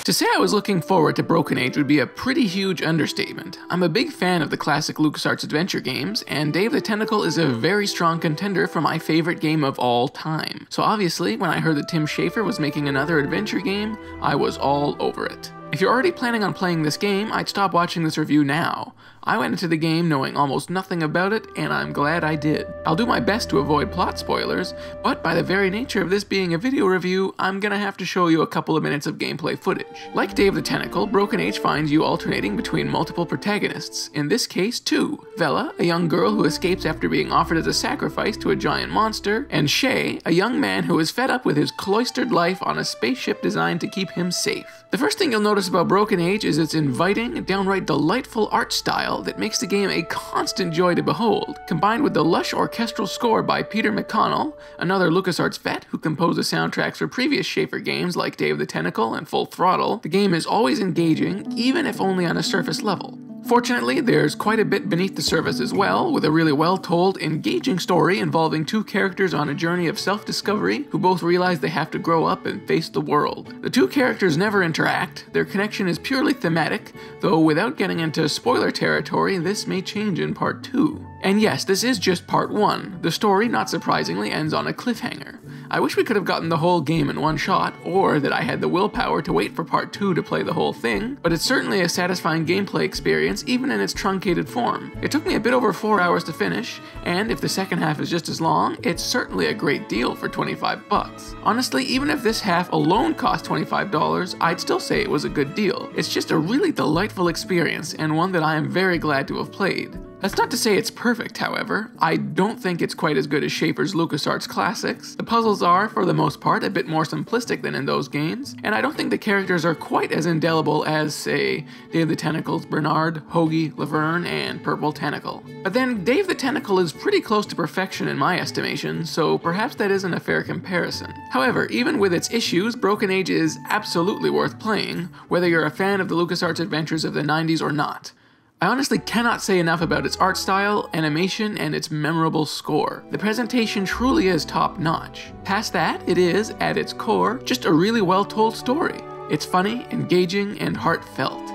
To say I was looking forward to Broken Age would be a pretty huge understatement. I'm a big fan of the classic LucasArts adventure games, and Dave the Tentacle is a very strong contender for my favorite game of all time. So obviously, when I heard that Tim Schafer was making another adventure game, I was all over it. If you're already planning on playing this game, I'd stop watching this review now. I went into the game knowing almost nothing about it, and I'm glad I did. I'll do my best to avoid plot spoilers, but by the very nature of this being a video review, I'm gonna have to show you a couple of minutes of gameplay footage. Like Dave the Tentacle, Broken Age finds you alternating between multiple protagonists, in this case two. Vela, a young girl who escapes after being offered as a sacrifice to a giant monster, and Shay, a young man who is fed up with his cloistered life on a spaceship designed to keep him safe. The first thing you'll notice about Broken Age is its inviting, downright delightful art style that makes the game a constant joy to behold. Combined with the lush orchestral score by Peter McConnell, another LucasArts vet who composed the soundtracks for previous Schafer games like Dave the Tentacle and Full Throttle, the game is always engaging, even if only on a surface level. Fortunately, there's quite a bit beneath the surface as well, with a really well-told, engaging story involving two characters on a journey of self-discovery who both realize they have to grow up and face the world. The two characters never interact, their connection is purely thematic, though without getting into spoiler territory, this may change in part 2. And yes, this is just part 1. The story, not surprisingly, ends on a cliffhanger. I wish we could have gotten the whole game in one shot, or that I had the willpower to wait for part 2 to play the whole thing, but it's certainly a satisfying gameplay experience even in its truncated form. It took me a bit over 4 hours to finish, and if the second half is just as long, it's certainly a great deal for $25. Honestly, even if this half alone cost $25, I'd still say it was a good deal. It's just a really delightful experience, and one that I am very glad to have played. That's not to say it's perfect, however. I don't think it's quite as good as Schafer's LucasArts classics. The puzzles are, for the most part, a bit more simplistic than in those games, and I don't think the characters are quite as indelible as, say, Dave the Tentacle's Bernard, Hoagie, Laverne, and Purple Tentacle. But then, Dave the Tentacle is pretty close to perfection in my estimation, so perhaps that isn't a fair comparison. However, even with its issues, Broken Age is absolutely worth playing, whether you're a fan of the LucasArts adventures of the 90s or not. I honestly cannot say enough about its art style, animation, and its memorable score. The presentation truly is top-notch. Past that, it is, at its core, just a really well-told story. It's funny, engaging, and heartfelt.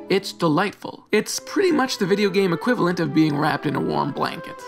It's delightful. It's pretty much the video game equivalent of being wrapped in a warm blanket.